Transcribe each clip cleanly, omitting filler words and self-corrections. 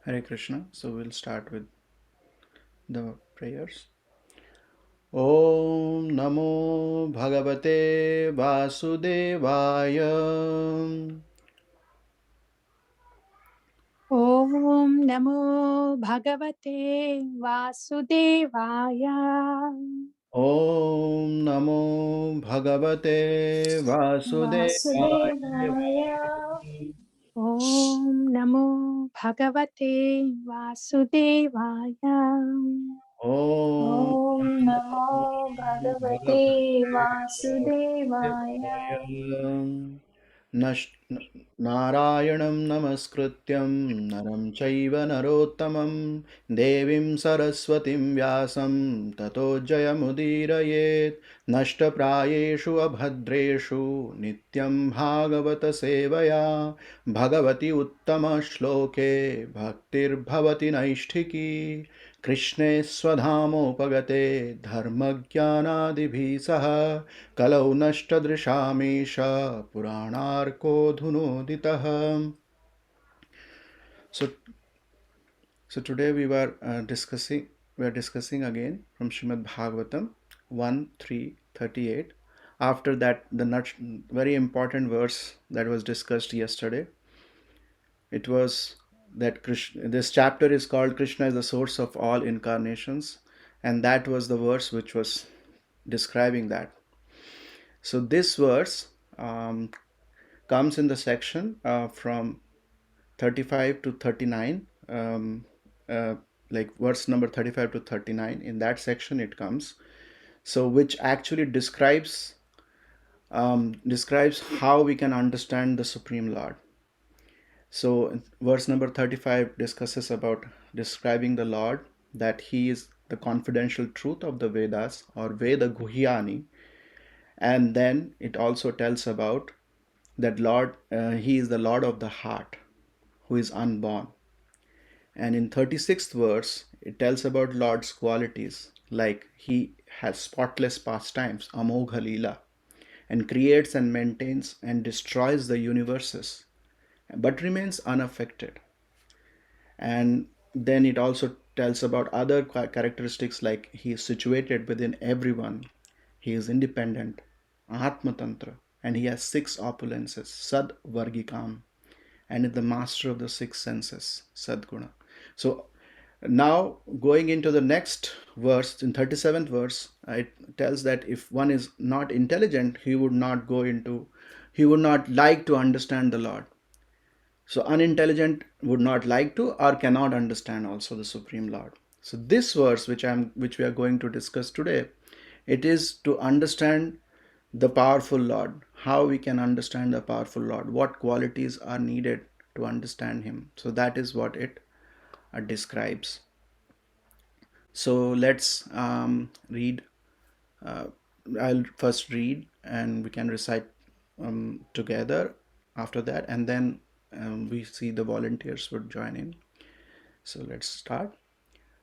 Hare Krishna. So we'll start with the prayers. Om Namo Bhagavate Vasudevaya. Om Namo Bhagavate Vasudevaya. Om Namo Bhagavate Vasudevaya. Vasudevaya. Om Namo Bhagavate Vasudevaya. Om Om Namo Namo Bhagavate Bhagavate Vasudevaya. Vasudevaya. नश् नारायणं नमस्कृत्यं नरं चैव नरोत्तमं देवीं सरस्वतीं व्यासं ततो जयमुदीरयेत् नष्टप्रायेषु अभद्रेषु नित्यं भागवतसेवया भगवति उत्तमश्लोके भक्तिर्भवति नैष्ठिकी कृष्णे स्वधामोपगते धर्मज्ञानादिभिः सह कलौ नष्टदृशामीश पुराणार्को धुनोदितः. So, so today we are discussing again from Srimad Bhagavatam 1:3:38. After that, the very important verse that was discussed yesterday, it was that Krishna. This chapter is called Krishna is the source of all incarnations, and that was the verse which was describing that. So this verse comes in the section from 35 to 39, like verse number 35 to 39. In that section it comes, so which actually describes how we can understand the Supreme Lord. So verse number 35 discusses about describing the Lord, that he is the confidential truth of the Vedas or Veda Guhyani, and then it also tells about that Lord, he is the Lord of the heart, who is unborn. And in 36th verse, it tells about Lord's qualities, like he has spotless pastimes, Amogha Leela, and creates and maintains and destroys the universes, but remains unaffected. And then it also tells about other characteristics, like he is situated within everyone, he is independent, Atmatantra, and he has six opulences, Sad Vargikam, and is the master of the six senses, Sadguna. So now going into the next verse, in 37th verse, it tells that if one is not intelligent, he would not like to understand the Lord. So unintelligent would not like to or cannot understand also the Supreme Lord. So this verse which we are going to discuss today, it is to understand the powerful Lord, how we can understand the powerful Lord, what qualities are needed to understand him. So that is what it describes. So let's read. Uh, I'll first read and we can recite together after that, and then we see the volunteers would join in. So let's start.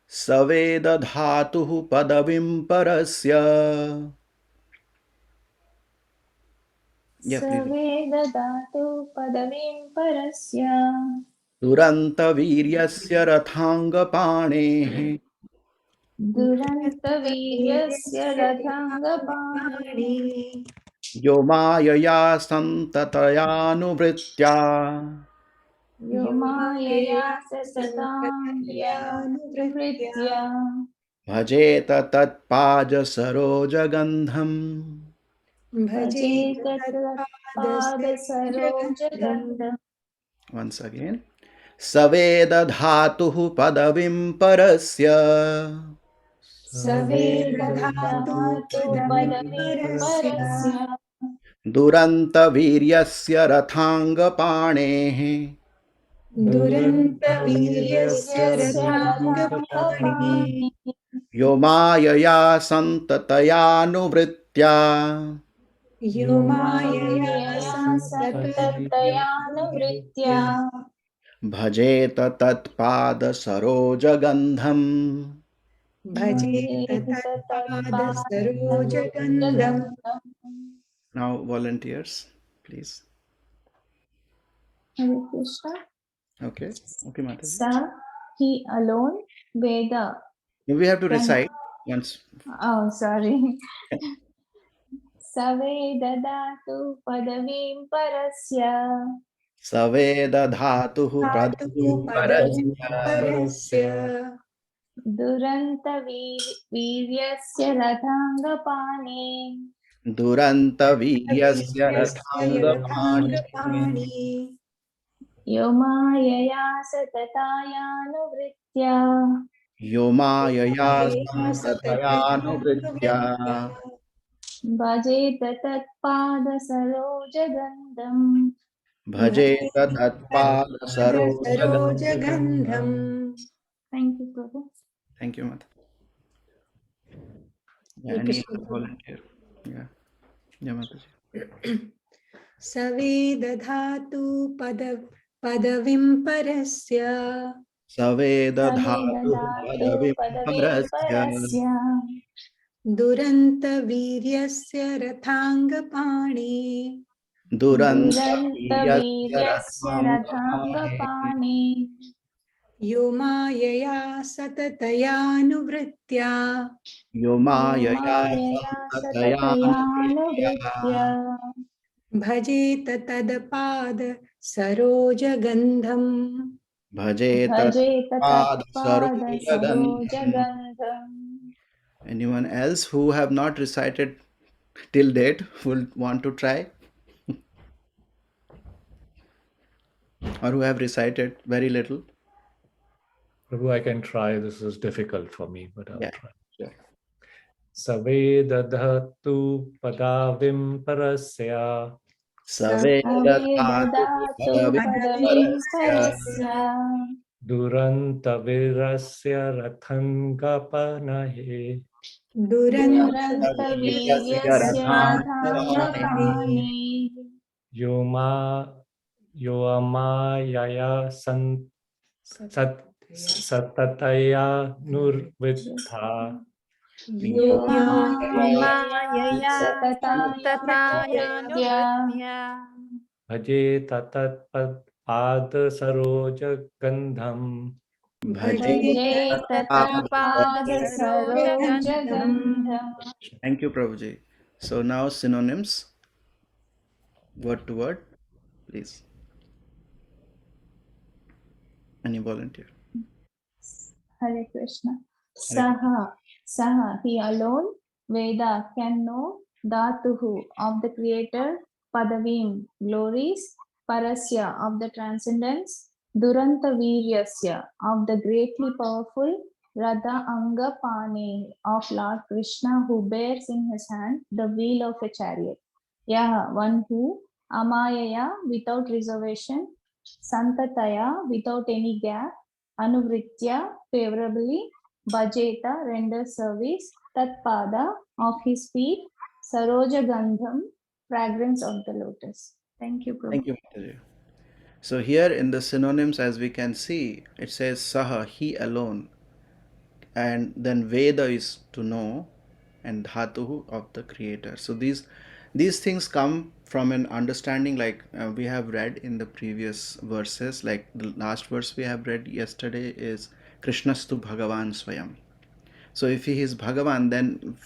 Saveda dhatuhu padavim parasya. Yeah, please. Saveda padavim parasya. Duranta viryasya rathanga panehi. Durantaviryasya rathangapani. Yo mayaya santatayanu Yomayaya sasatam yanuvritya. भजेत तत्पाज सरोजगन्धम्. Bhajet tatpadasarojagandha. Once again. सवेदधातुः पदवीं परस्य Savedadhatu padavim parasya. दुरन्तवीर्यस्य रथाङ्गपाणेः Durantaviryasya rathangapani. यो मायया सन्ततयानुवृत्त्या Yomayaya santatayana भजेत तत्पादसरोजगन्धम्. Bhajet Sarojagandam. Now volunteers, please. Hare Krishna. Okay. Okay, Mataji. Sa he alone, Veda We have to can, recite once. oh sorry, Saveda padavim parasya Saved dhatuः धातुः पदवीं पदवीं परस्य परस्य वीर्यस्य रथाङ्गपाणे दुरन्तवीर्यस्य वीर्यस्य रथाङ्गपाणिः रथाङ्गपाणि यो मायया सततायानुवृत्त्या यो मायया मायया सन्ततयानुवृत्त्या सततयानुवृत्त्या भजेत तत्पादसरोजगन्धम् भजेत तत्पादसरोजगम्. सरोजगन्धम्. Thank you, Prabhu. Thank you, Mata. Yeah, Hare any Krishna other Prabhu. volunteer? Yeah, yeah, Mataji. सवेदधातु पदवीं परस्य सवेद धातुः सवेददातु पदवीं पदवीं परस्य परस्य दुरन्तवीर्यस्य रथाङ्गपाणि दुरन्तवीर्यस्य दुरन्तवीर्यस्य रथाङ्गपाणिः रथाङ्गपाणे यो मायया सततयानुवृत्त्या यो यो मायया मायया सन्ततयानुवृत्त्या सततयानुवृत्त्या भजेत तदपाद सरोजगन्धम्. भजेत भजेत तत्पादसरोजगन्धम्. तत्पादसरोजगन्धम्. Anyone else who have not recited till date will want to try, or who have recited very little? Prabhu, I can try. This is difficult for me, but I'll Yeah, try. sure. Savedadhatu padavim parasya Saved dhatuः सवेददातु पदवीं पदवीं परस्य परस्य durantavirasya rathangapanahe दुरन्तवीर्यस्य दुरन्तवीर्यस्य रथाङ्गपाणिः रथाङ्गपाणे yoma yoamayaya satataya nurvidha यो यो मायया मायया सततायानुवृत्त्या सततायानुवृत्त्या bhaje tatat pad saroja gandham भजेत भजेत तत्पादसरोजगन्धम्. तत्पादसरोजगन्धम्. Thank you, Prabhuji. So now synonyms, word to word, please. Any volunteer? Hare Krishna. Hare Saha, he alone, Veda can know, Dhatuhu of the creator, Padavim, glories, Parasya of the transcendence, Duranta Viryasya of the greatly powerful, Radha Anga Pane of Lord Krishna who bears in his hand the wheel of a chariot. Yaha, one who, Amayaya without reservation, Santataya without any gap, Anuvritya favorably, Bhajeta renders service, Tatpada of his feet, Saroja Gandham fragrance of the lotus. Thank you, Prabhu. Thank you, Mataji. So here in the synonyms, as we can see, it says Saha, he alone, and then Veda is to know, and Dhatuhu of the creator. So these things come from an understanding, like we have read in the previous verses. Like the last verse we have read yesterday is Krishnastu Bhagavan Swayam. So if he is Bhagavan, then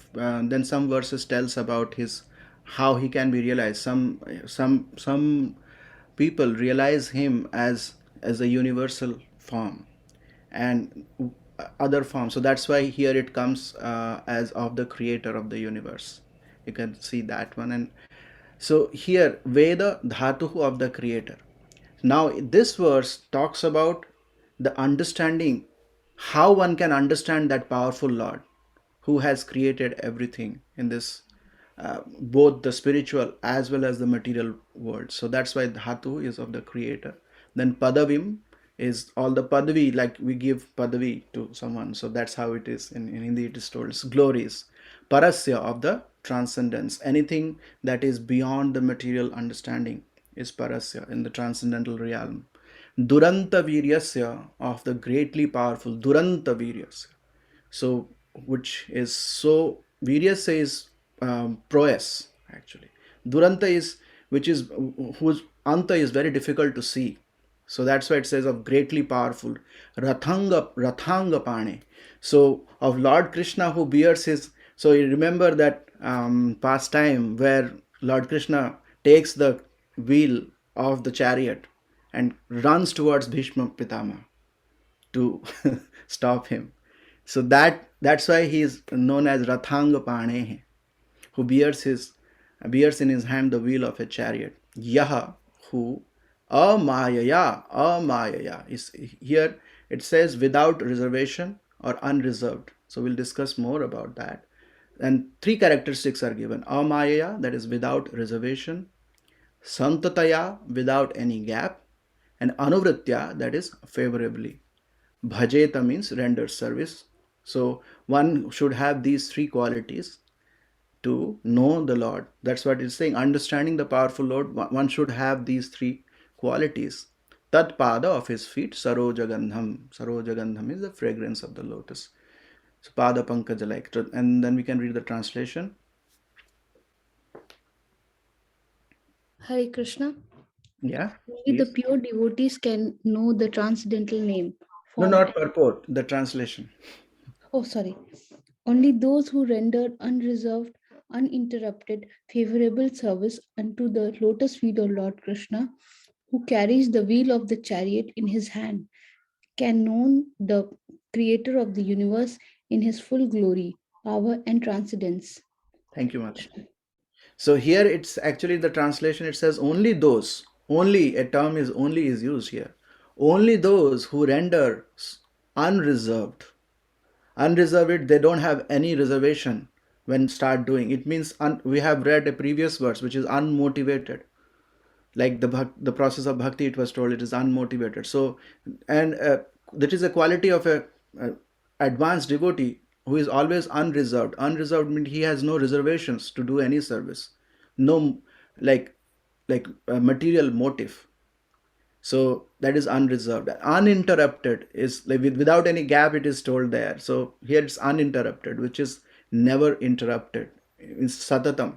some verses tells about his how he can be realized. Some people realize him as a universal form and other forms. So that's why here it comes as of the creator of the universe. You can see that one. And so here Veda Dhatuhu of the creator. Now this verse talks about the understanding, how one can understand that powerful Lord who has created everything in this, both the spiritual as well as the material world. So that's why Dhatu is of the creator. Then Padavim is all the Padavi, like we give Padavi to someone. So that's how it is. In Hindi it is told. It's glories. Parasya of the transcendence. Anything that is beyond the material understanding is Parasya in the transcendental realm. Duranta Viryasya of the greatly powerful. Duranta Viryasya. So which is so Virya says prowess actually. Duranta is which is whose anta is very difficult to see. So that's why it says of greatly powerful, Rathanga Pane. So of Lord Krishna who bears his. So you remember that pastime where Lord Krishna takes the wheel of the chariot and runs towards Bhishma Pitama to stop him. So that's why he is known as Rathanga Panehe, who bears in his hand the wheel of a chariot. Yaha, who amayaya is here. It says without reservation or unreserved. So we'll discuss more about that. And three characteristics are given: amayaya, that is without reservation; santataya, without any gap; and anuvritya, that is favorably. Bhajeta means render service. So one should have these three qualities to know the Lord. That's what it's saying. Understanding the powerful Lord, one should have these three qualities. Tat pada, of his feet, sarojagandham. Sarojagandham is the fragrance of the lotus. So pada pankaja, like. And then we can read the translation. Hare Krishna. Yeah. Only the Please. pure devotees can know the transcendental name, No, form, not purport. The translation. oh, sorry. Only those who rendered unreserved, uninterrupted, favorable service unto the lotus feet of Lord Krishna, who carries the wheel of the chariot in his hand, can know the creator of the universe in his full glory, power, and transcendence. Thank you, Mataji. So here it's actually the translation. It says only those. Only, a term is only is used here. Only those who render unreserved. Unreserved, they don't have any reservation when start doing. It means we have read a previous verse which is unmotivated. Like the process of bhakti, it was told it is unmotivated. So, and that is a quality of a advanced devotee who is always unreserved. Unreserved means he has no reservations to do any service, no like material motive. So that is unreserved. Uninterrupted is like without any gap, it is told there. So here it's uninterrupted, which is never interrupted. It's satatam.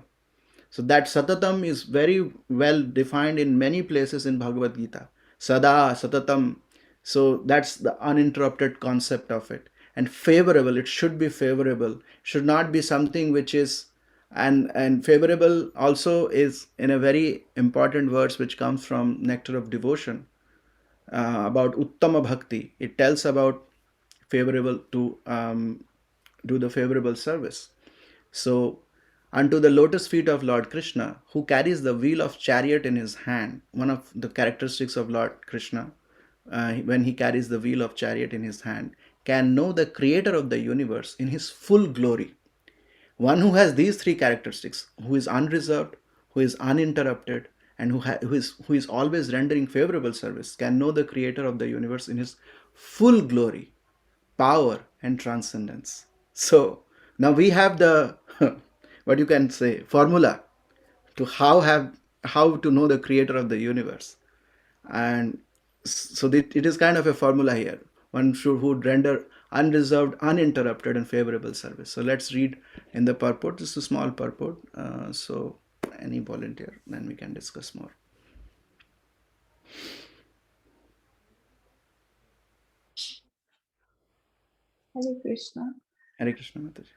So that satatam is very well defined in many places in Bhagavad Gita. Sada, satatam. So that's the uninterrupted concept of it. And favorable, it should be favorable. Should not be something which is, and favorable also is in a very important verse which comes from Nectar of Devotion, about Uttama Bhakti. It tells about favorable to do the favorable service. So, unto the lotus feet of Lord Krishna, who carries the wheel of chariot in his hand, one of the characteristics of Lord Krishna, when he carries the wheel of chariot in his hand, can know the creator of the universe in his full glory. One who has these three characteristics, who is unreserved, who is uninterrupted, and who is always rendering favorable service, can know the creator of the universe in his full glory, power, and transcendence. So now we have the what you can say formula to how to know the creator of the universe. And so it is kind of a formula here. One should who render unreserved, uninterrupted, and favorable service. So let's read in the purport. This is a small purport. So any volunteer, then we can discuss more. Hare Krishna. Hare Krishna Mataji.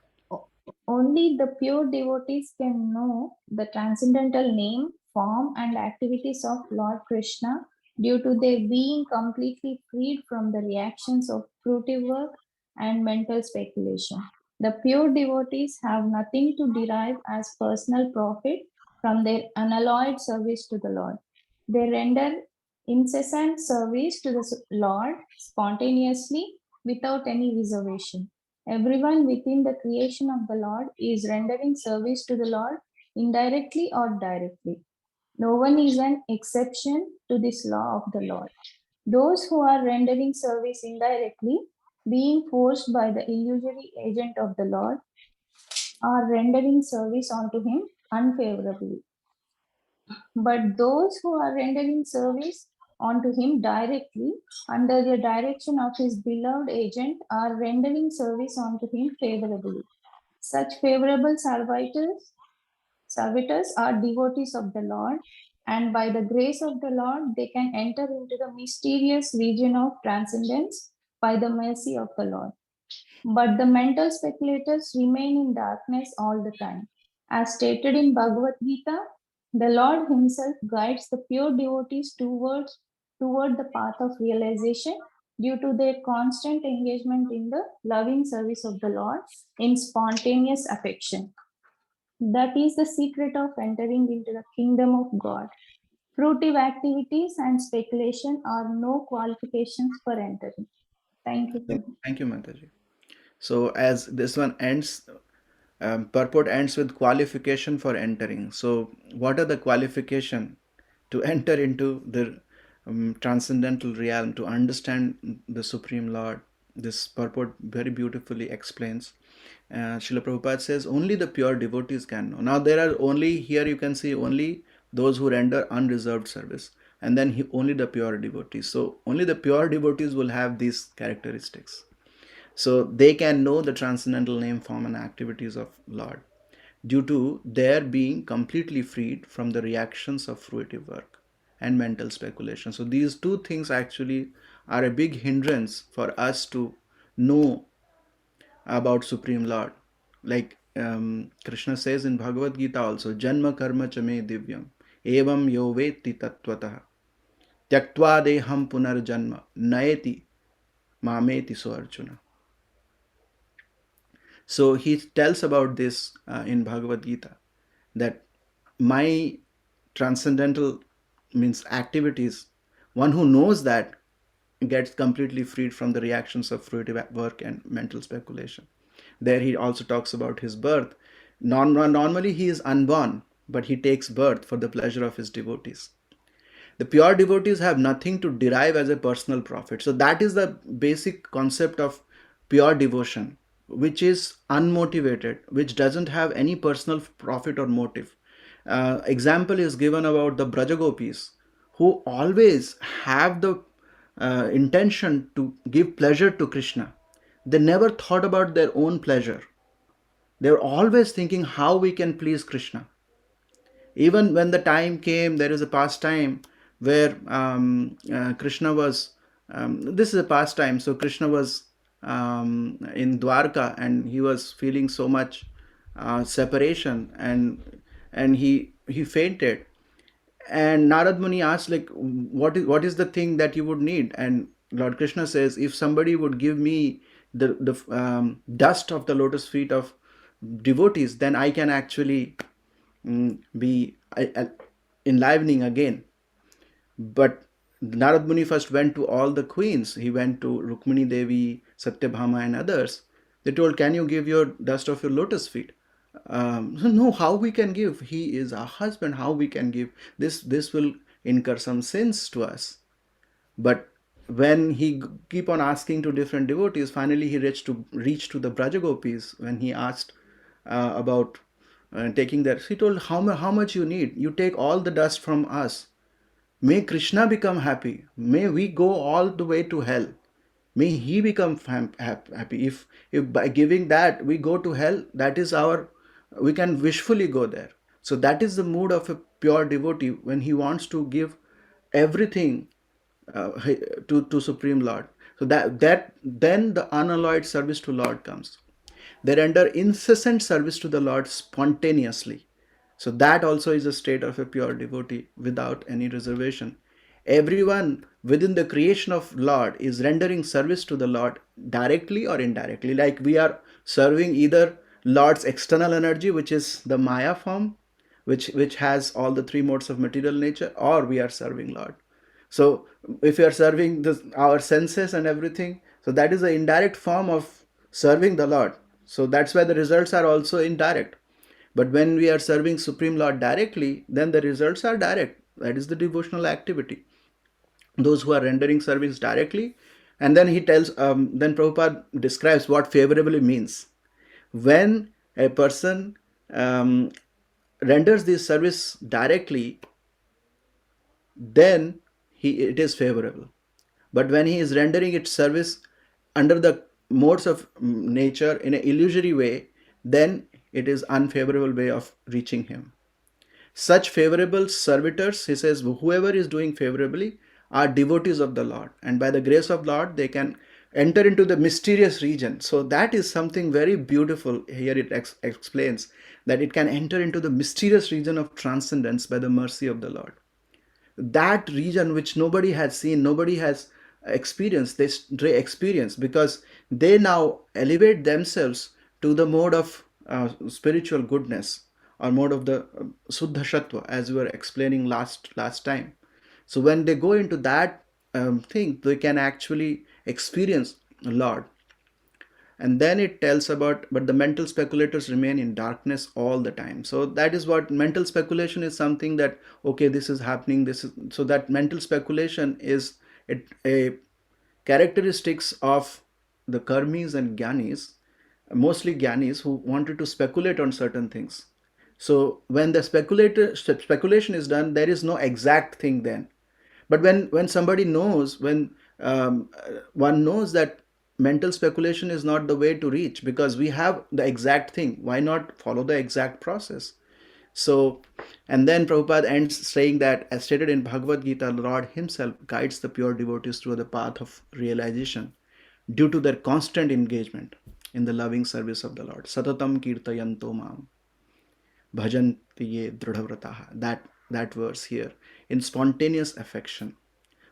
Only the pure devotees can know the transcendental name, form, and activities of Lord Krishna due to their being completely freed from the reactions of fruitive work and mental speculation. The pure devotees have nothing to derive as personal profit from their unalloyed service to the Lord. They render incessant service to the Lord spontaneously without any reservation. Everyone within the creation of the Lord is rendering service to the Lord indirectly or directly. No one is an exception to this law of the Lord. Those who are rendering service indirectly, being forced by the illusory agent of the Lord, are rendering service unto him unfavorably. But those who are rendering service unto him directly under the direction of his beloved agent are rendering service unto him favorably. Such favorable servitors are devotees of the Lord, and by the grace of the Lord, they can enter into the mysterious region of transcendence by the mercy of the Lord. But the mental speculators remain in darkness all the time. As stated in Bhagavad Gita, the Lord Himself guides the pure devotees toward the path of realization due to their constant engagement in the loving service of the Lord in spontaneous affection. That is the secret of entering into the kingdom of God. Fruitive activities and speculation are no qualifications for entering. Thank you, Prabhu. Thank you, Mataji. So as this one ends, purport ends with qualification for entering. So what are the qualification to enter into the transcendental realm, to understand the Supreme Lord? This purport very beautifully explains. Srila Prabhupada says only the pure devotees can know. Now there are only, here you can see only those who render unreserved service, and then only the pure devotees. So only the pure devotees will have these characteristics. So they can know the transcendental name, form and activities of Lord due to their being completely freed from the reactions of fruitive work and mental speculation. So these two things actually are a big hindrance for us to know about Supreme Lord. Like Krishna says in Bhagavad Gita also, Janma karma chame divyam evam yo veti tattvataha tyaktva deham punarjanma naeti mameti so Arjuna. So he tells about this in Bhagavad Gita, that my transcendental means activities, one who knows that gets completely freed from the reactions of fruitive work and mental speculation. There he also talks about his birth. Normally he is unborn, but he takes birth for the pleasure of his devotees. The pure devotees have nothing to derive as a personal profit. So that is the basic concept of pure devotion, which is unmotivated, which doesn't have any personal profit or motive. Example is given about the Brajagopis, who always have the intention to give pleasure to Krishna. They never thought about their own pleasure. They were always thinking how we can please Krishna. Even when the time came, there is a pastime where Krishna was, this is a pastime, so Krishna was in Dwarka and he was feeling so much separation, and he fainted. And Narad Muni asked, like, what is the thing that you would need? And Lord Krishna says, if somebody would give me the dust of the lotus feet of devotees, then I can actually be enlivening again. But Narad Muni first went to all the queens. He went to Rukmini Devi, Satyabhama and others. They told, can you give your dust of your lotus feet? No, how we can give? He is our husband. How we can give? This will incur some sins to us. But when he keep on asking to different devotees, finally he reached to the Brajagopis. When he asked about taking that, he told, how much you need? You take all the dust from us. May Krishna become happy. May we go all the way to hell. May he become happy. If by giving that we go to hell, that is we can wishfully go there. So that is the mood of a pure devotee when he wants to give everything to Supreme Lord. So that then the unalloyed service to Lord comes. They render incessant service to the Lord spontaneously. So that also is a state of a pure devotee without any reservation. Everyone within the creation of Lord is rendering service to the Lord directly or indirectly. Like we are serving either Lord's external energy, which is the Maya form, which has all the three modes of material nature, or we are serving Lord. So if you are serving our senses and everything, so that is the indirect form of serving the Lord. So that's why the results are also indirect. But when we are serving Supreme Lord directly, then the results are direct. That is the devotional activity. Those who are rendering service directly. And then he tells, then Prabhupada describes what favorably means. When a person renders this service directly, then it is favorable. But when he is rendering its service under the modes of nature in an illusory way, then it is unfavorable way of reaching him. Such favorable servitors, he says, whoever is doing favorably are devotees of the Lord, and by the grace of Lord they can enter into the mysterious region. So that is something very beautiful. Here it explains that it can enter into the mysterious region of transcendence by the mercy of the Lord. That region which nobody has seen, nobody has experienced, they experience, because they now elevate themselves to the mode of spiritual goodness, or mode of the Suddha Shattva, as we were explaining last time. So when they go into that thing, they can actually experience Lord. And then it tells about, but the mental speculators remain in darkness all the time. So that is what mental speculation is, something that, okay, this is happening, this is, so that mental speculation is a characteristics of the karmis and gyanis, mostly gyanis, who wanted to speculate on certain things. So when the speculation is done, there is no exact thing then. But when somebody knows, when one knows that mental speculation is not the way to reach, because we have the exact thing, why not follow the exact process? So, and then Prabhupada ends saying that, as stated in Bhagavad Gita, Lord himself guides the pure devotees through the path of realization due to their constant engagement in the loving service of the Lord. Satatam kirtayanto mam bhajanti ye dridhavrataha. That verse here, in spontaneous affection.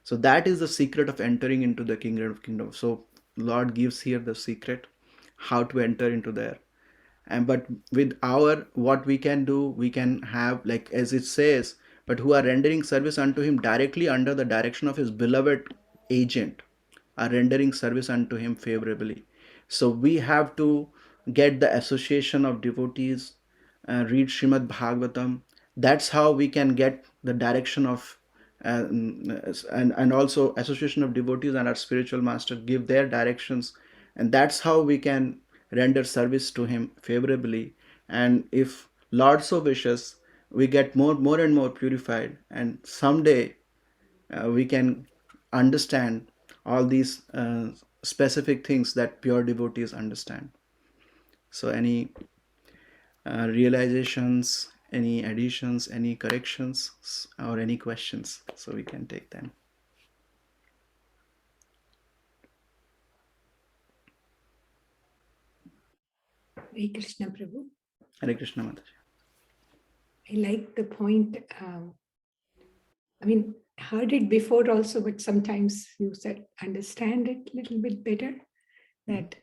So that is the secret of entering into the kingdom. So Lord gives here the secret how to enter into there. And but with our, what we can do, we can have, like as it says, but who are rendering service unto him directly under the direction of his beloved agent, are rendering service unto him favorably. So we have to get the association of devotees, read Srimad Bhagavatam. That's how we can get the direction of, and also association of devotees and our spiritual master give their directions, and that's how we can render service to him favorably. And if Lord so wishes, we get more and more purified, and someday we can understand all these specific things that pure devotees understand. So any realizations, any additions, any corrections, or any questions, so we can take them. Hare Krishna Prabhu. Hare Krishna Mataji. I like the point. I mean, heard it before also, but sometimes you said understand it a little bit better, that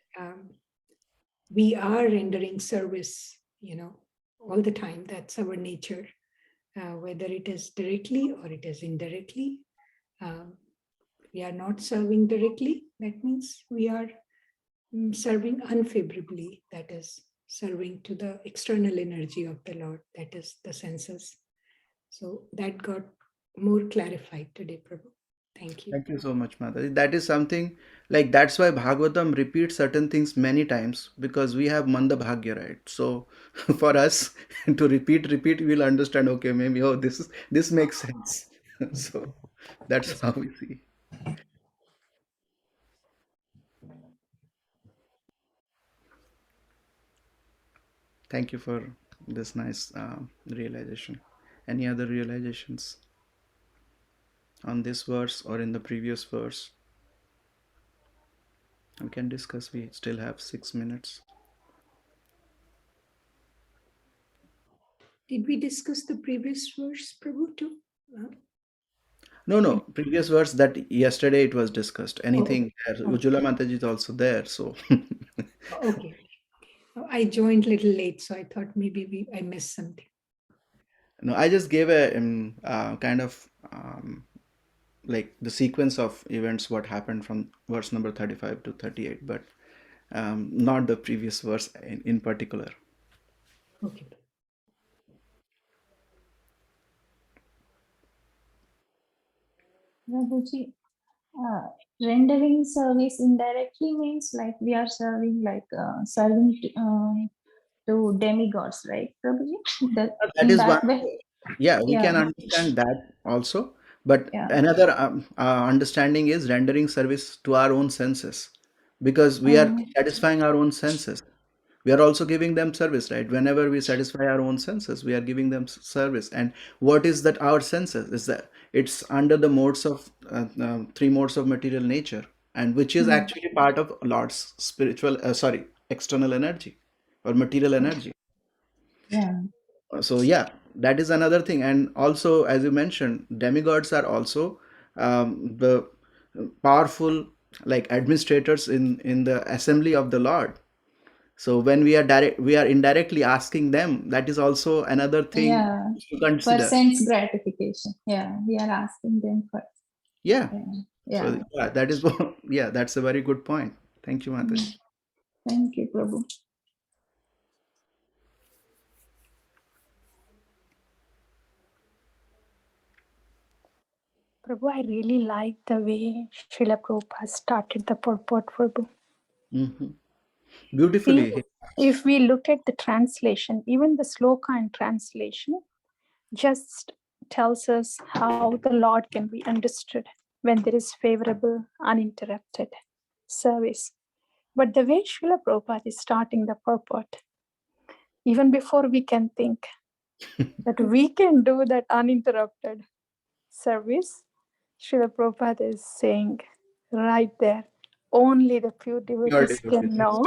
we are rendering service, all the time. That's our nature, whether it is directly or it is indirectly. We are not serving directly. That means we are serving unfavorably. That is serving to the external energy of the Lord. That is the senses. So that got more clarified today, Prabhu. Thank you. Thank you so much, Mataji. That is something, like that's why Bhagavatam repeats certain things many times, because we have Manda Bhagya, right? So for us to repeat, we'll understand, okay, maybe, oh, this makes sense. So that's how we see. Thank you for this nice realization. Any other realizations on this verse or in the previous verse? We can discuss. We still have 6 minutes. Did we discuss the previous verse, Prabhu, too? No, previous verse that yesterday it was discussed. Anything there? Oh. Ujjvala Mataji is also there, so. Okay. I joined a little late, so I thought maybe I missed something. No, I just gave a kind of like the sequence of events, what happened from verse number 35 to 38, but not the previous verse in particular. Okay. Prabhuji, rendering service indirectly means like we are serving, like serving to demigods, right, Prabhuji? That In is that one. way. Yeah, we can Yeah. understand that also. But Yeah. another understanding is rendering service to our own senses, because we are satisfying our own senses. we are also giving them service, right? Whenever we satisfy our own senses, we are giving them service. And what is that our senses? Is that it's under the modes of three modes of material nature, and which is actually part of Lord's spiritual, external energy or material energy. Yeah. So yeah, that is another thing. And also, as you mentioned, demigods are also the powerful, like, administrators in the assembly of the Lord. So when we are indirectly asking them, that is also another thing Yeah. to For consider. sense gratification. Yeah. We are asking them for. Yeah. Yeah. So yeah, that is yeah, that's a very good point. Thank you, Mataji. Thank you, Prabhu. Prabhu, I really like the way Srila Prabhupada started the purport, Prabhu. Hmm. See, Beautifully. if we look at the translation, even the sloka and translation just tells us how the Lord can be understood when there is favorable, uninterrupted service. But the way Srila Prabhupada is starting the purport, even before we can think that we can do that uninterrupted service, Srila Prabhupada is saying right there, only the pure Your devotees devotees. can know.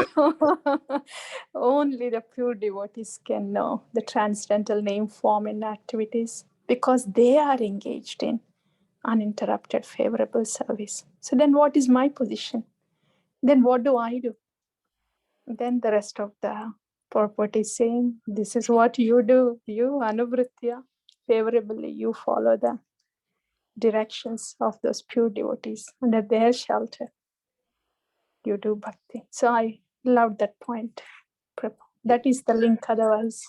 Only the pure devotees can know the transcendental name, form, and activities because they are engaged in uninterrupted favorable service. So then what is my position? Then what do I do? Then the rest of the purport is saying, this is what you do. You, Anuvritya, favorably, you follow the directions of those pure devotees under their shelter. You do bhakti. So I love that point, Prabhu. That is the link otherwise.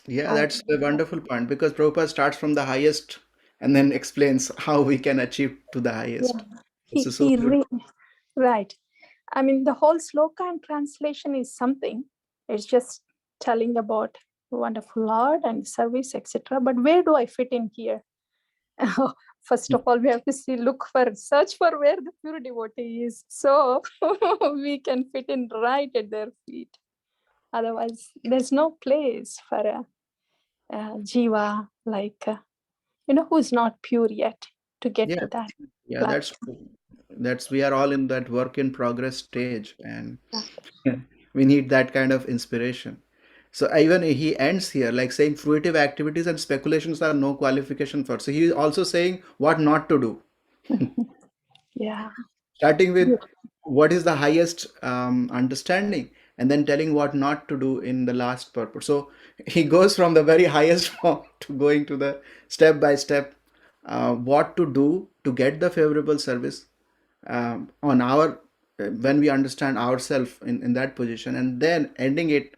Yeah, that's a wonderful point, because Prabhupada starts from the highest and then explains how we can achieve to the highest. This is so good. Right. I mean, the whole sloka and translation is something. It's just telling about wonderful Lord and service, etc. But where do I fit in here? First of all, we have to search for where the pure devotee is, so we can fit in right at their feet. Otherwise, there's no place for a jiva like who's not pure yet to get Yeah, to that yeah, that's platform. true. That's We are all in that work in progress stage, and we need that kind of inspiration. So even he ends here like saying fruitive activities and speculations are no qualification for. So he is also saying what not to do, Yeah. starting with what is the highest understanding, and then telling what not to do in the last purpose. So he goes from the very highest form to going to the step by step, what to do to get the favorable service on our when we understand ourselves in that position, and then ending it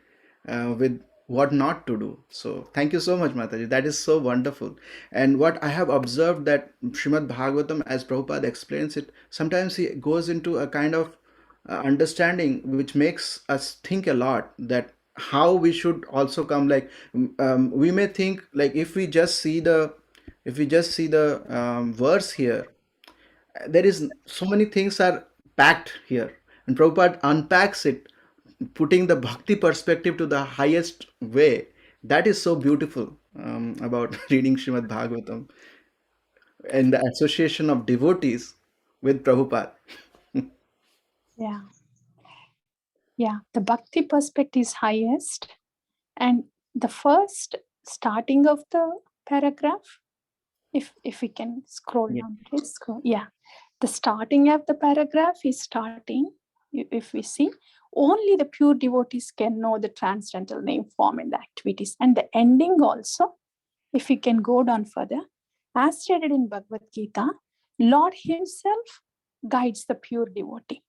with what not to do. So thank you so much, Mataji. That is so wonderful. And what I have observed, that Srimad Bhagavatam, as Prabhupada explains it, sometimes he goes into a kind of understanding which makes us think a lot, that how we should also come, like, we may think, like, if we just see the verse here, there is so many things are packed here, and Prabhupada unpacks it, putting the bhakti perspective to the highest way. That is so beautiful about reading Srimad Bhagavatam and the association of devotees with Prabhupada. Yeah. Yeah. The bhakti perspective is highest. And the first starting of the paragraph, if we can scroll Yeah. down, please scroll. Yeah. The starting of the paragraph is starting, if we see, only the pure devotees can know the transcendental name, form, and the activities. And the ending also, if we can go down further, as stated in Bhagavad Gita, Lord himself guides the pure devotee.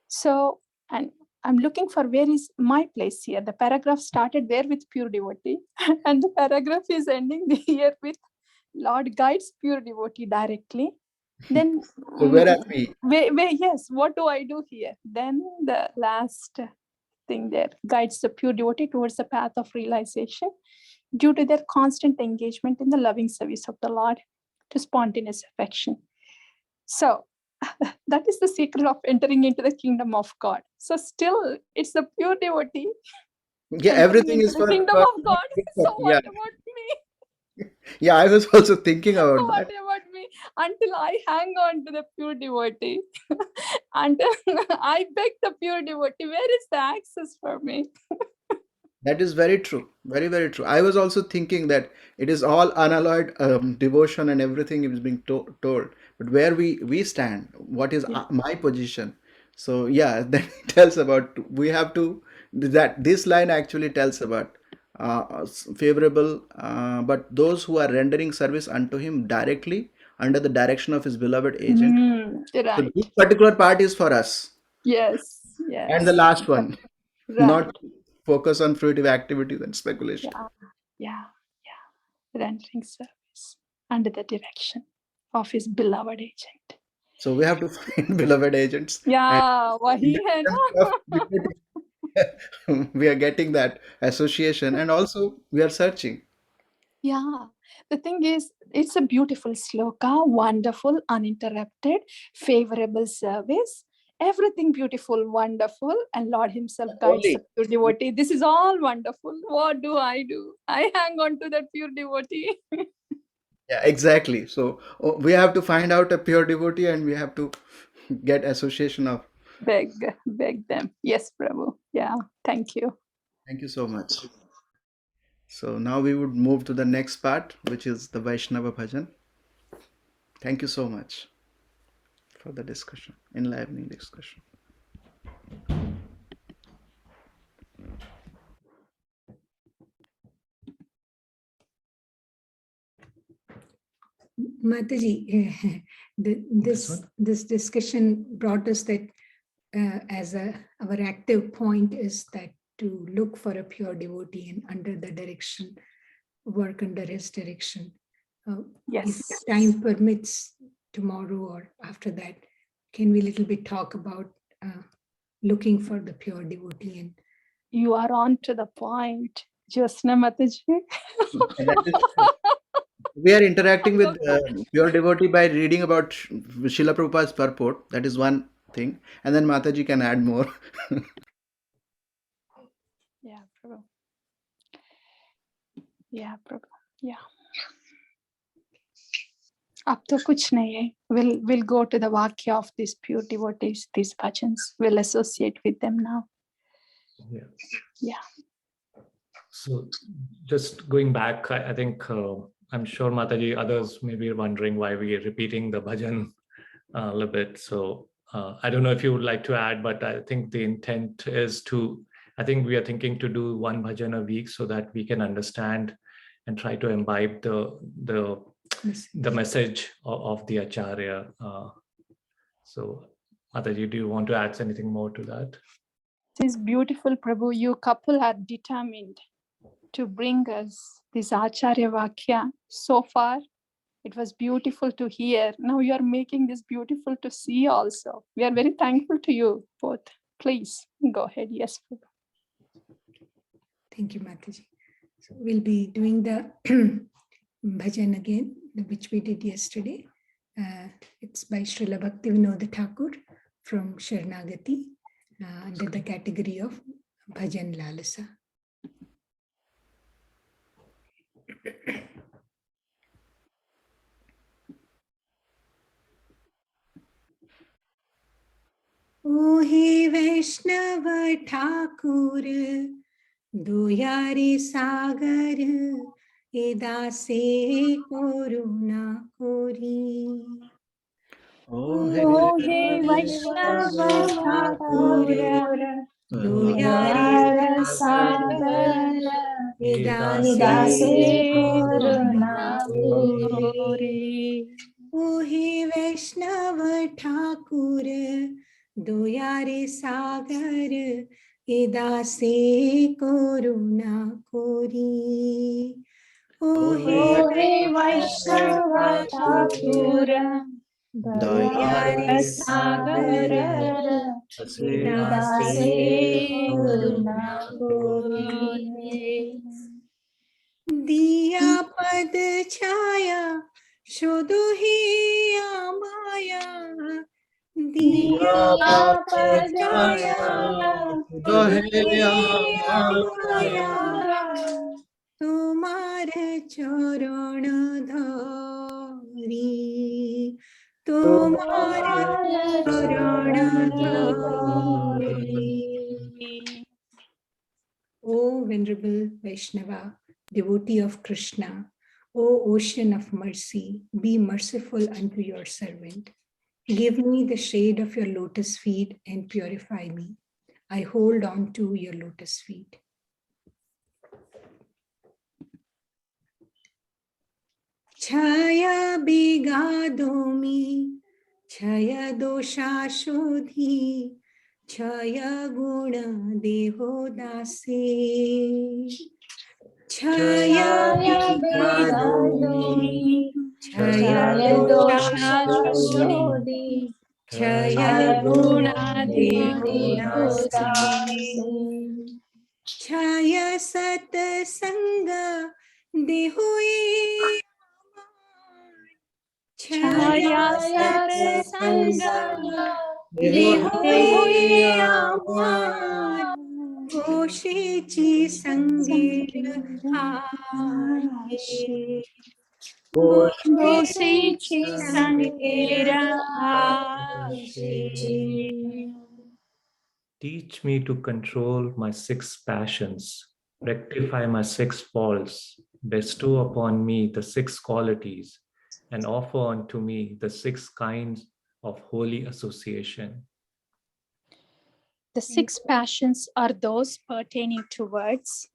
So, and I'm looking for where is my place here. The paragraph started there with pure devotee, and the paragraph is ending here with Lord guides pure devotee directly. Then, So where are we? yes, what do I do here? Then the last thing there guides the pure devotee towards the path of realization due to their constant engagement in the loving service of the Lord to spontaneous affection. So that is the secret of entering into the kingdom of God. So still, it's the pure devotee. Yeah, entering everything into is the for, kingdom of God. So yeah, what about me? yeah. I was also thinking about What that. about me? Until I hang on to the pure devotee, until I beg the pure devotee, where is the access for me? That is very true. Very, very true. I was also thinking that it is all unalloyed devotion and everything is being told. But where we stand, what is Yeah. my position? So yeah, then it tells about we have to that this line actually tells about favorable, but those who are rendering service unto him directly under the direction of his beloved agent. So this Right. particular part is for us. Yes. And the Yes. last one, Right. not focus on fruitive activities and speculation. Yeah. Yeah. Yeah. Rendering service under the direction of his beloved agent. So we have to find beloved agents, and Yeah. in Wahi the hai sense of na? devotee, we are getting that association, and also we are searching. Yeah, the thing is, it's a beautiful sloka, wonderful, uninterrupted, favorable service, everything beautiful, wonderful, and Lord Himself guides the Only, pure devotee. This is all wonderful. What do? I hang on to that pure devotee. yeah, exactly. So we have to find out a pure devotee, and we have to get association of. Beg them. Yes, Prabhu. Yeah, thank you. Thank you so much. So now we would move to the next part, which is the Vaishnava Bhajan. Thank you so much for the discussion, enlivening discussion. Mataji, this discussion brought us that our active point is that to look for a pure devotee and under the direction, work under his direction. If Yes. time permits, tomorrow or after that, can we little bit talk about looking for the pure devotee? And You are on to the point. Josna Mataji. That is true. We are interacting with pure devotee by reading about Srila Prabhupada's purport. That is one thing. And then Mataji can add more. Yeah, Prabhu. Yeah, Prabhu. Yeah. अब तो कुछ नहीं है. We'll go to the Vakya of these pure devotees, these bhajans. We'll associate with them now. Yeah. Yeah. So just going back, I think I'm sure Mataji, others may be wondering why we are repeating the bhajan a little bit. So I don't know if you would like to add, but I think the intent is I think we are thinking to do one bhajan a week so that we can understand and try to imbibe the message of the Acharya. So Mataji, do you want to add anything more to that? This is beautiful, Prabhu. You couple are determined to bring us this Acharya Vakya. So far, it was beautiful to hear. Now you are making this beautiful to see also. We are very thankful to you both. Please go ahead. Yes, Prabhu. thank you, Mataji. So we'll be doing the bhajan again, which we did yesterday. It's by Srila Bhaktivinoda Thakur from Sharanagati under the category of Bhajan Lalasa. O he Vaishnava Thakur, Doyari Sagar, Edase Koruna Kori. Oh, O he Vaishnava Thakura, Doyara Sagar, Edase Koruna Puri. O he Vaishnava Thakur, Doyare Sagar, Edase Koruna Kori. O O he Vaishnava Thakura, Doyara Sagar, Edase Koruna Puri. दिया पद छाया शोधो ही माया दिया छाया तुम्हारे चरण धरी तुम्हारे चरण धरी. O Venerable Vaishnava, devotee of Krishna, O ocean of mercy, be merciful unto your servant. Give me the shade of your lotus feet and purify me. I hold on to your lotus feet. Chaya bigadomi, chaya dosha shodhi, chaya guna deho dasi. Chaya bigadomi, chaya dosha shodhi, chaya guna deho dasi. Chaya sat sanga deho Chaya sat sanga dehoye amar Goshechi sangera aaye Goshechi sangera aaye. Teach me to control my 6 passions, rectify my 6 faults, bestow upon me the 6 qualities, and offer unto me the 6 kinds of holy association. The 6 passions are those pertaining towards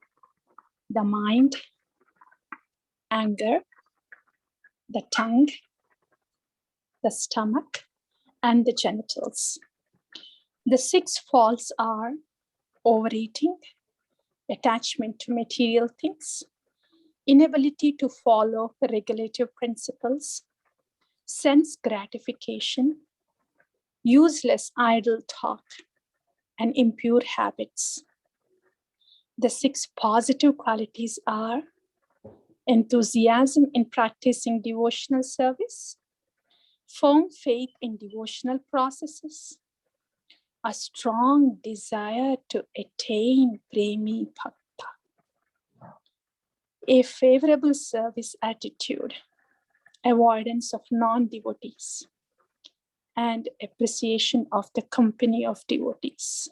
the mind, anger, the tongue, the stomach, and the genitals. The 6 faults are overeating, attachment to material things, inability to follow the regulative principles, sense gratification, useless idle talk, and impure habits. The 6 positive qualities are enthusiasm in practicing devotional service, firm faith in devotional processes, a strong desire to attain Premi Bhakta, a favorable service attitude, avoidance of non-devotees, and appreciation of the company of devotees.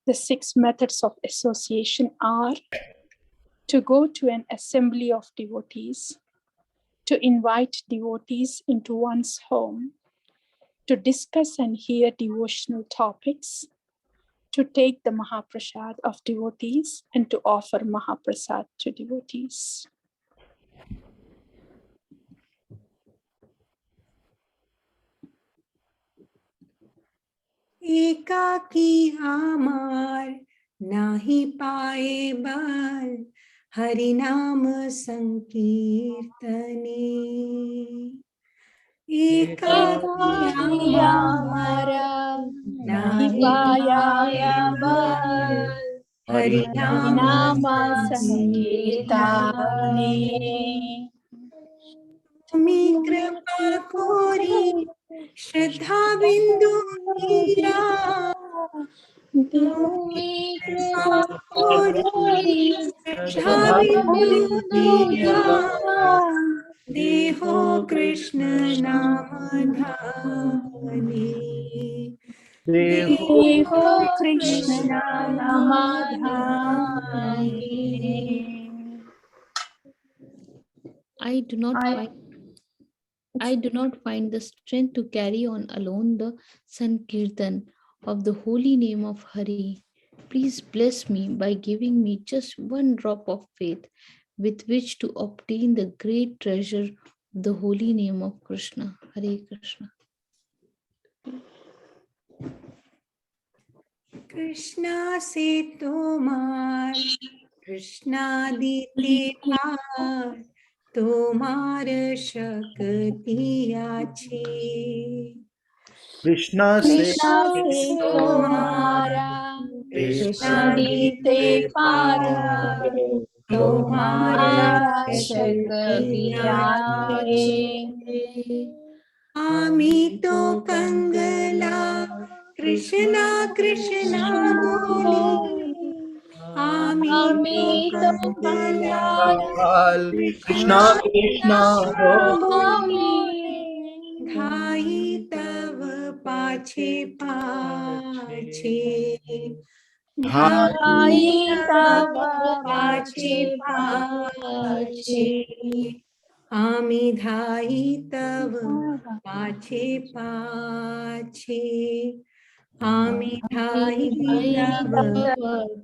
The 6 methods of association are to go to an assembly of devotees, to invite devotees into one's home, to discuss and hear devotional topics, to take the Mahaprasad of devotees, and to offer Mahaprasad to devotees. एकाकी आमार नाही पाए बल हरि नाम संकीर्तने एकाकी आमार नाही पाया बल हरि नाम संकीर्तने तुम्ही कृपा कोरी श्रद्धा बिंदु मीरा तुम्ही कृपा कोरी श्रद्धा बिंदु मीरा देहो कृष्ण नाम धानी देहो कृष्ण नाम धानी. I do not find the strength to carry on alone the Sankirtan of the holy name of Hari. Please bless me by giving me just one drop of faith with which to obtain the great treasure of the holy name of Krishna. Hare Krishna. Krishna से तोमार कृष्णा दीते पार तोमार शक्ति आछे Krishna Krishna से से तोमारा कृष्णा दीते पार तोमारा शक्ति आछे आमी तो Kang Krishna Krishna boli ami to Lal, Krishna Krishna boli dhai tav pache pache dhai tav pache pache ami dhai tav pache pache ami dhai tav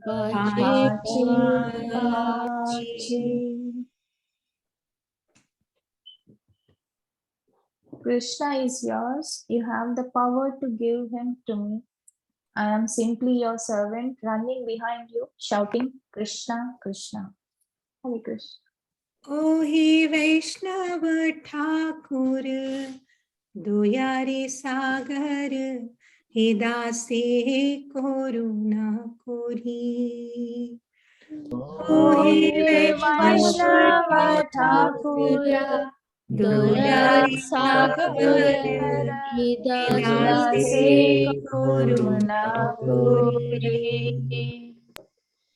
pache pache. Krishna is yours. You have the power to give him to me. I am simply your servant running behind you, shouting Krishna, Krishna. Hare Krishna. O he Vaishnava Thakur, Doyare Sagar, he Dasi Koruna Kori. O he Vaishnava Thakur, Doyare Sagar, he Dasi Koruna Kori.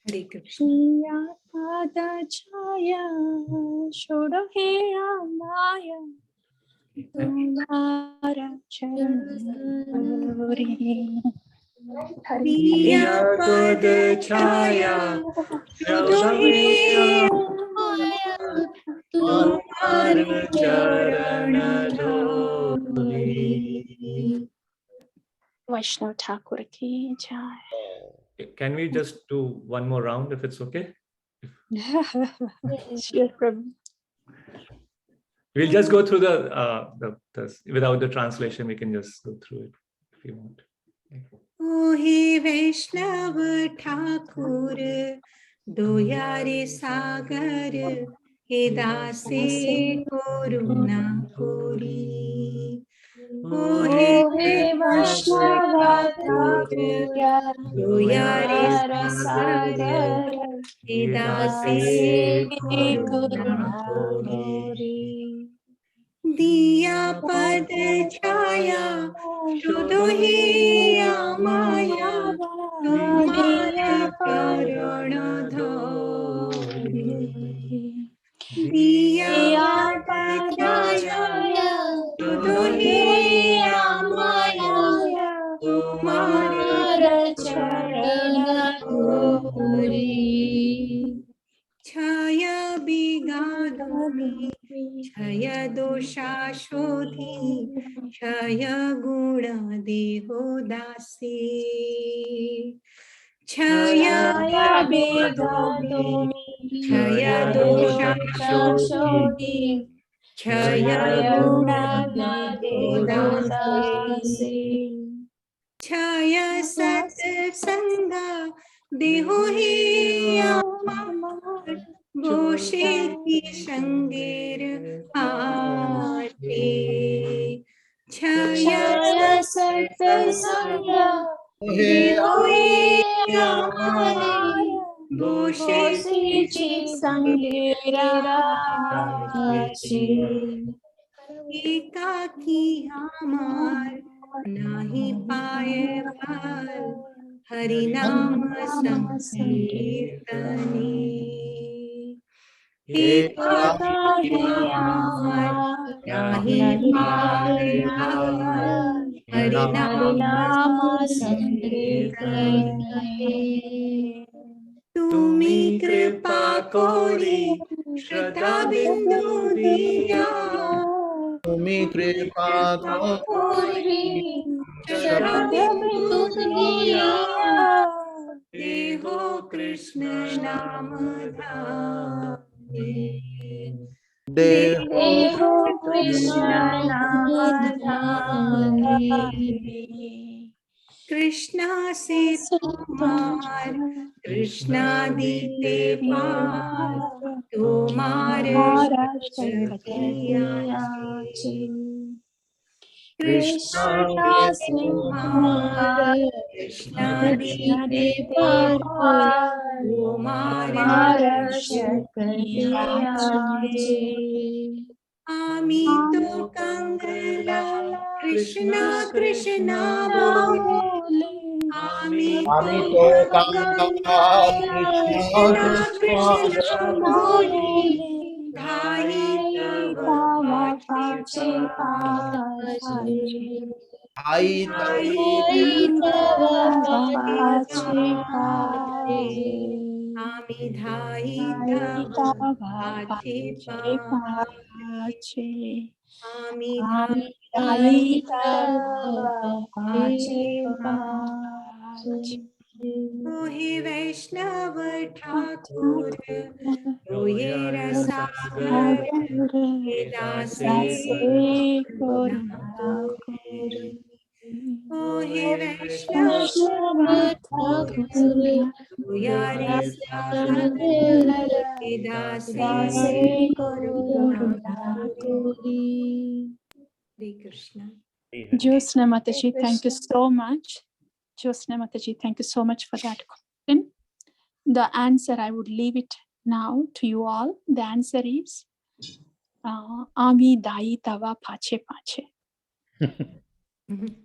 Hare Krishna. Pada Chaya Shodo He Amaya Tumhara Charani. Diya pad chaya shodo he tumhar charan dholi. Vaishnava Thakur ki jai. Can we just do one more round if it's okay? Sure, Prabhu. We'll just go through the without the translation. We can just go through it if you want. O he Vaishnava Thakur, Doyare Sagar, he Dasi Koruna Kori. O he Vaishnava Thakur, Doyare Sagar, he Dasi Koruna Kori. Diya pad chaya shodo hi amaya tumhara charan dholi. Diya pad chaya shodo hi amaya tumhara charan dholi. Chaya bigadumi Chaya dosha shodhi, Chaya guna deho dasi. Chaya bigadumi, Chaya dosha shodhi, Chaya guna deho dasi. Chaya sat sanga deho hi amar, Boshe ki shangir aate. Chaya sat sanga deho hi amar, Boshe ki shangir aate. Ekaki amar nahi paaye pal, Hari Nam Sankirtani. Ekaki amar nahi paaye pal, Hari Nam Sankirtani. Tumi kripa kori Shraddha bindu diya. Tumi kripa kori Shraddha bindu diya. Deho Krishna Nam dhani. Deho Krishna Nam Dhani. Krishna se tumhar, Krishna dite par, Tumhar shaktiya che. Krishna se tumhar, Krishna dite par, Tumhar shaktiya che. Ami to kangala Krishna Krishna bole Amito Kanta Krishna Krishna Bole, Dhai Dhai Tava Tava Pache Pache. Ai Dhai Tava Pache Pache, Pache. Ami Dhai Dhai Tava Tava Pache Pache Pache, Pache. Ami Dhai Dhai Tava Pache Pache. Pache. मोहि वैष्णव ठाकुर रोये रसागर दासे ठाकुर मोहि वैष्णव ठाकुर रोया रे सागर दासे Thakur Hare Krishna. Jyosna Mataji, Hare thank you Krishna. so much. Jyosna Mataji, thank you so much for that question. The answer, I would leave it now to you all. The answer is Ami Dai Tava Pache Pache.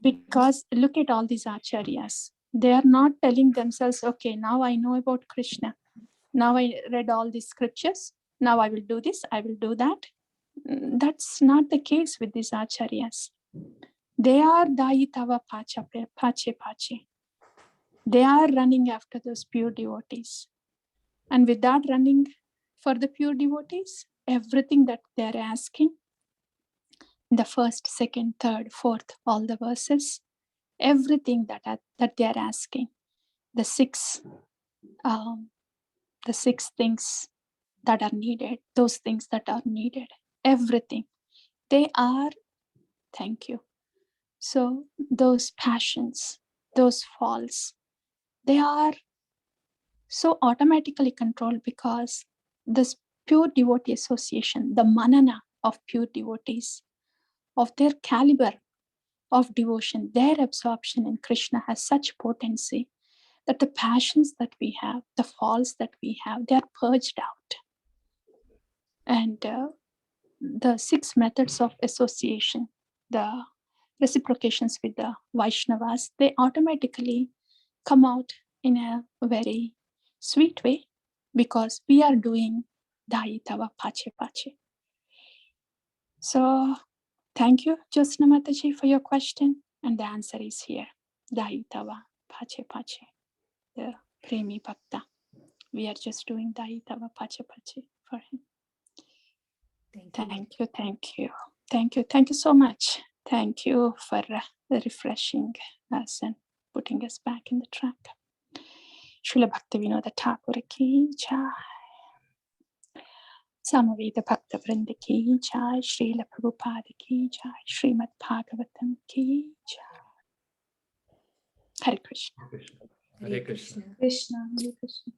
Because look at all these acharyas. They are not telling themselves, okay, now I know about Krishna. Now I read all these scriptures. Now I will do this, I will do that. That's not the case with these acharyas. They are Dai Tava Pache Pache. They are running after those pure devotees. And with that running for the pure devotees, everything that they're asking, the first, second, third, fourth, all the verses, everything that they're asking, the six things that are needed, those things that are needed, everything, they are, thank you. So those passions, those falls, they are so automatically controlled because this pure devotee association, the manana of pure devotees, of their caliber of devotion, their absorption in Krishna has such potency that the passions that we have, the faults that we have, they are purged out. And the 6 methods of association, the reciprocations with the Vaishnavas, they automatically come out in a very sweet way because we are doing Dai Tava Pache Pache. So thank you, Jyosna Mataji, for your question. And the answer is here, Dai Tava Pache Pache, the Premi Bhakta. We are just doing Dai Tava Pache Pache for him. Thank you, thank you. Thank you, thank you so much. Thank you for refreshing us and putting us back in the track. Srila Bhaktivinoda Thakur ki jai. Samaveda Bhakta Vrinda ki jai. Srila Prabhupada ki jai. Srimad Bhagavatam ki jai. Hare Krishna. Hare Krishna. Krishna, Hare Krishna.